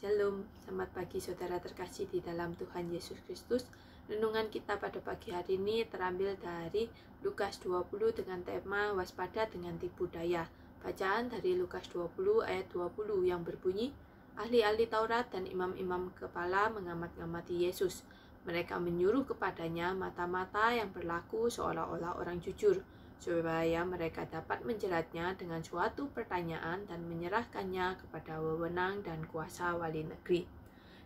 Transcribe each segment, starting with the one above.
Shalom, selamat pagi saudara terkasih di dalam Tuhan Yesus Kristus. Renungan kita pada pagi hari ini terambil dari Lukas 20 dengan tema waspada dengan tipu daya. Bacaan dari Lukas 20 ayat 20 yang berbunyi, ahli-ahli Taurat dan imam-imam kepala mengamat-ngamati Yesus. Mereka menyuruh kepadanya mata-mata yang berlaku seolah-olah orang jujur, supaya mereka dapat menjeratnya dengan suatu pertanyaan dan menyerahkannya kepada wewenang dan kuasa wali negeri.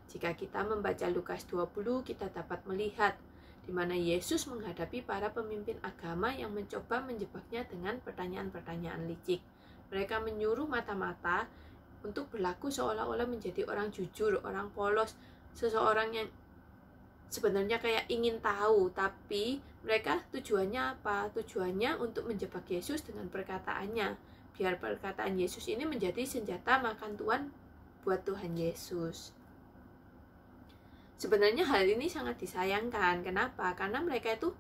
Jika kita membaca Lukas 20, kita dapat melihat di mana Yesus menghadapi para pemimpin agama yang mencoba menjebaknya dengan pertanyaan-pertanyaan licik. Mereka menyuruh mata-mata untuk berlaku seolah-olah menjadi orang jujur, orang polos, seseorang yang sebenarnya kayak ingin tahu, tapi mereka tujuannya apa? Tujuannya untuk menjebak Yesus dengan perkataannya, biar perkataan Yesus ini menjadi senjata makan tuan buat Tuhan Yesus. Sebenarnya hal ini sangat disayangkan. Kenapa? Karena mereka itu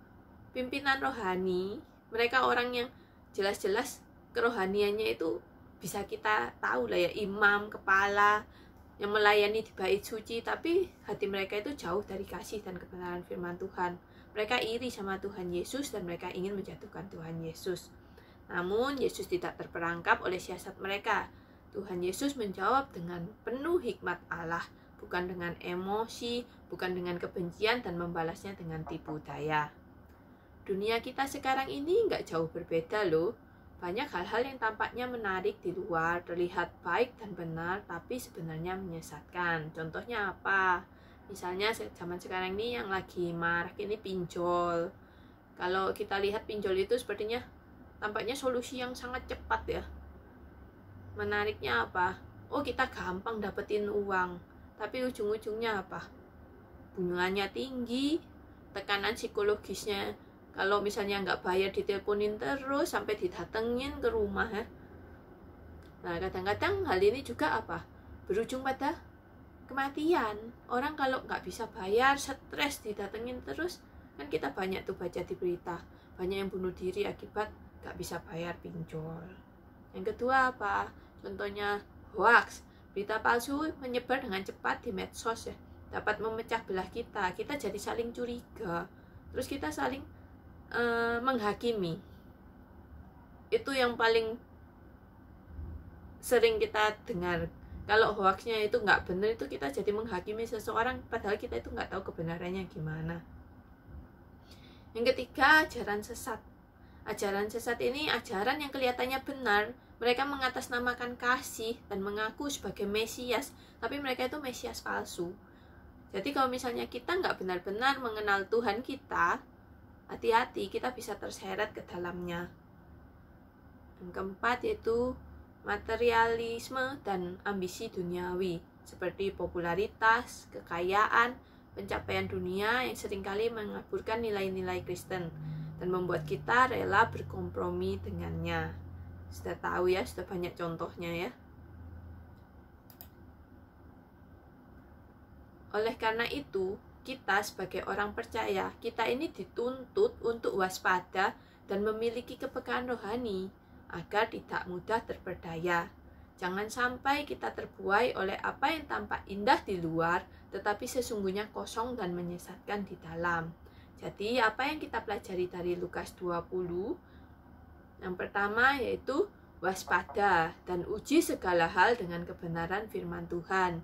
pimpinan rohani, mereka orang yang jelas-jelas kerohaniannya itu bisa kita tahu lah ya, imam, kepala, yang melayani di bait suci, tapi hati mereka itu jauh dari kasih dan kebenaran firman Tuhan. Mereka iri sama Tuhan Yesus dan mereka ingin menjatuhkan Tuhan Yesus. Namun Yesus tidak terperangkap oleh siasat mereka. Tuhan Yesus menjawab dengan penuh hikmat Allah, bukan dengan emosi, bukan dengan kebencian dan membalasnya dengan tipu daya. Dunia kita sekarang ini nggak jauh berbeda loh. Banyak hal-hal yang tampaknya menarik di luar, terlihat baik dan benar, tapi sebenarnya menyesatkan. Contohnya apa? Misalnya zaman sekarang ini yang lagi marak ini pinjol. Kalau kita lihat pinjol itu sepertinya tampaknya solusi yang sangat cepat ya. Menariknya apa? Oh, kita gampang dapetin uang, tapi ujung-ujungnya apa? Bunganya tinggi, tekanan psikologisnya. Kalau misalnya nggak bayar diteleponin terus sampai didatengin ke rumah ya. Nah, kadang-kadang hal ini juga apa? Berujung pada kematian. Orang kalau nggak bisa bayar, stres didatengin terus, kan kita banyak tuh baca di berita, banyak yang bunuh diri akibat nggak bisa bayar pinjol. Yang kedua apa? Contohnya hoax, berita palsu menyebar dengan cepat di medsos ya, dapat memecah belah kita jadi saling curiga, terus kita saling menghakimi. Itu yang paling sering kita dengar. Kalau hoaxnya itu nggak benar, itu kita jadi menghakimi seseorang padahal kita itu nggak tahu kebenarannya gimana. Yang ketiga, ajaran sesat. Ajaran sesat ini ajaran yang kelihatannya benar. Mereka mengatasnamakan kasih dan mengaku sebagai Mesias, tapi mereka itu Mesias palsu. Jadi kalau misalnya kita nggak benar-benar mengenal Tuhan kita, hati-hati, kita bisa terseret ke dalamnya. Yang keempat yaitu materialisme dan ambisi duniawi, seperti popularitas, kekayaan, pencapaian dunia yang seringkali mengaburkan nilai-nilai Kristen dan membuat kita rela berkompromi dengannya. Sudah tahu ya, sudah banyak contohnya ya. Oleh karena itu, kita sebagai orang percaya, kita ini dituntut untuk waspada dan memiliki kepekaan rohani agar tidak mudah terperdaya. Jangan sampai kita terbuai oleh apa yang tampak indah di luar, tetapi sesungguhnya kosong dan menyesatkan di dalam. Jadi apa yang kita pelajari dari Lukas 20? Yang pertama yaitu waspada dan uji segala hal dengan kebenaran firman Tuhan.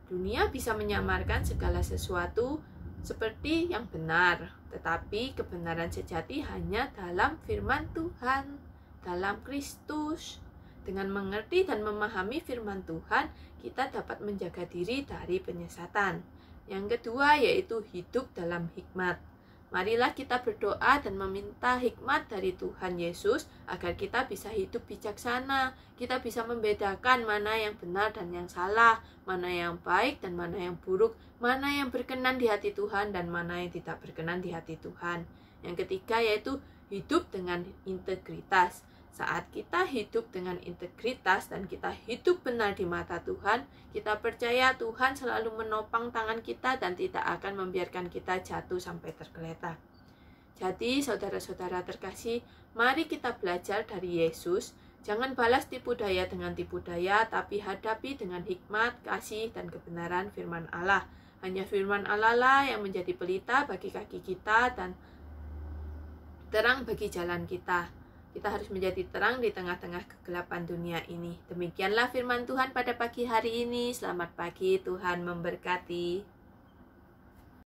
Dunia bisa menyamarkan segala sesuatu seperti yang benar, tetapi kebenaran sejati hanya dalam firman Tuhan, dalam Kristus. Dengan mengerti dan memahami firman Tuhan, kita dapat menjaga diri dari penyesatan. Yang kedua yaitu hidup dalam hikmat. Marilah kita berdoa dan meminta hikmat dari Tuhan Yesus agar kita bisa hidup bijaksana. Kita bisa membedakan mana yang benar dan yang salah, mana yang baik dan mana yang buruk, mana yang berkenan di hati Tuhan dan mana yang tidak berkenan di hati Tuhan. Yang ketiga yaitu hidup dengan integritas. Saat kita hidup dengan integritas dan kita hidup benar di mata Tuhan, kita percaya Tuhan selalu menopang tangan kita dan tidak akan membiarkan kita jatuh sampai tergeletak. Jadi saudara-saudara terkasih, mari kita belajar dari Yesus Jangan balas tipu daya dengan tipu daya, tapi hadapi dengan hikmat, kasih, dan kebenaran firman Allah. Hanya firman Allah lah yang menjadi pelita bagi kaki kita dan terang bagi jalan kita. Kita harus menjadi terang di tengah-tengah kegelapan dunia ini. Demikianlah firman Tuhan pada pagi hari ini. Selamat pagi, Tuhan memberkati.